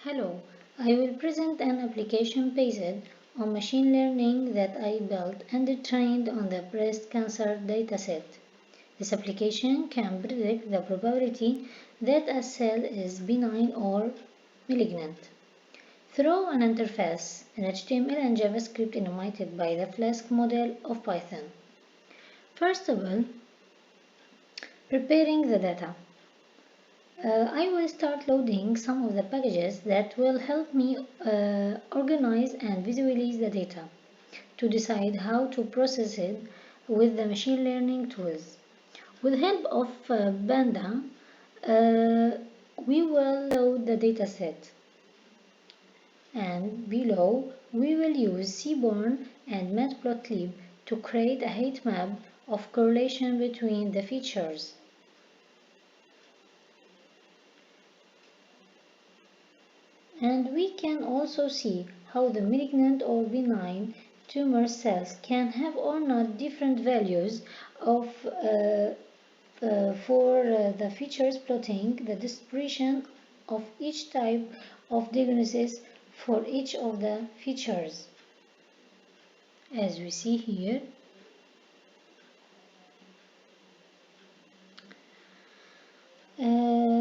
Hello, I will present an application based on machine learning that I built and trained on the breast cancer dataset. This application can predict the probability that a cell is benign or malignant through an interface in HTML and JavaScript enumerated by the Flask model of Python. First of all, preparing the data. I will start loading some of the packages that will help me organize and visualize the data to decide how to process it with the machine learning tools. With help of Panda, we will load the dataset, and below we will use seaborn and matplotlib to create a heat map of correlation between the features. And we can also see how the malignant or benign tumor cells can have or not different values for the features plotting the distribution of each type of diagnosis for each of the features. As we see here,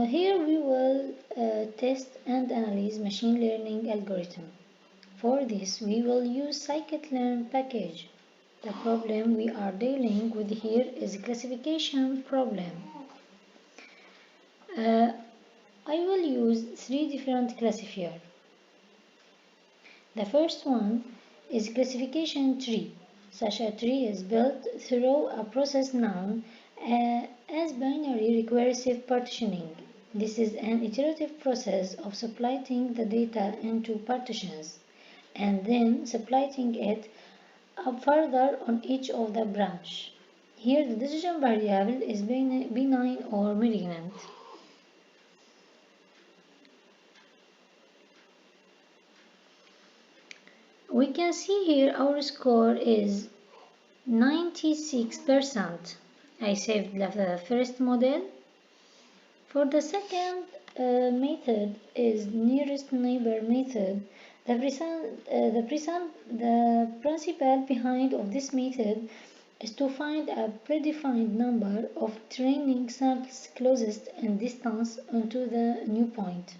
here we will test and analyze machine learning algorithm. For this, we will use scikit-learn package. The problem we are dealing with here is a classification problem. I will use three different classifiers. The first one is classification tree. Such a tree is built through a process known as binary recursive partitioning. This is an iterative process of splitting the data into partitions and then splitting it up further on each of the branch. Here the decision variable is benign or malignant. We can see here our score is 96%. I saved the first model. For the second method is nearest neighbor method. The principle behind of this method is to find a predefined number of training samples closest in distance onto the new point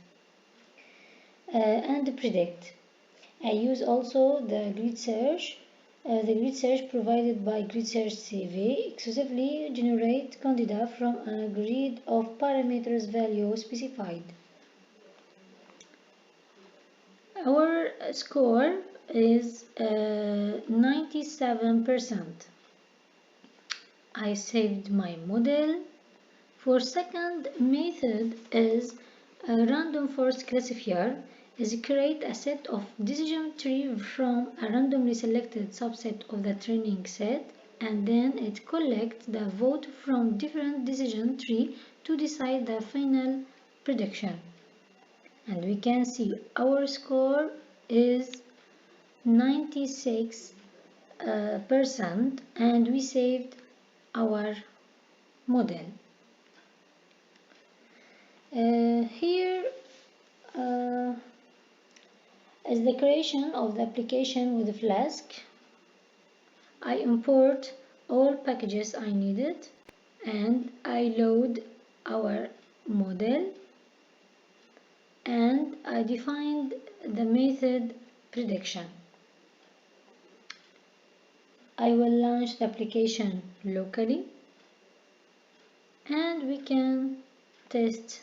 and predict. I use also the grid search. The grid search provided by Grid Search CV exclusively generate candidate from a grid of parameters value specified. Our score is 97%. I saved my model. For second method is a randomforest classifier is create a set of decision tree from a randomly selected subset of the training set, and then it collects the vote from different decision tree to decide the final prediction. And we can see our score is 96% and we saved our model. Here is the creation of the application with Flask. I import all packages I needed and I load our model and I defined the method prediction. I will launch the application locally and we can test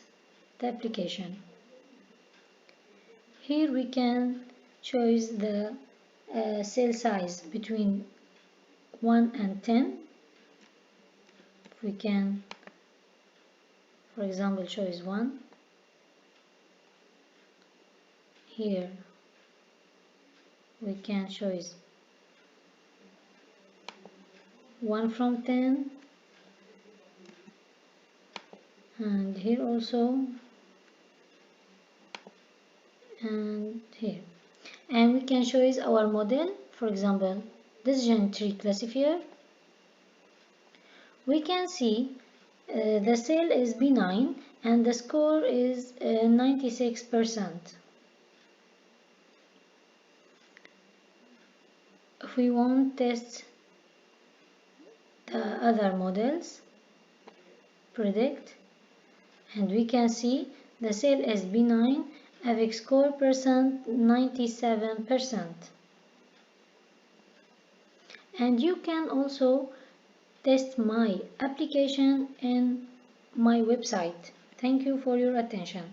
the application. Here we can choose the cell size between 1 and 10. We can, for example, choose 1. Here we can choose 1 from 10, and here also, and here, and we can choose our model, for example decisionTree classifier. We can see the cell is benign and the score is 96%. if we want to test the other models, predict, and we can see the cell is benign, avec score percent 97%. And you can also test my application in my website. Thank you for your attention.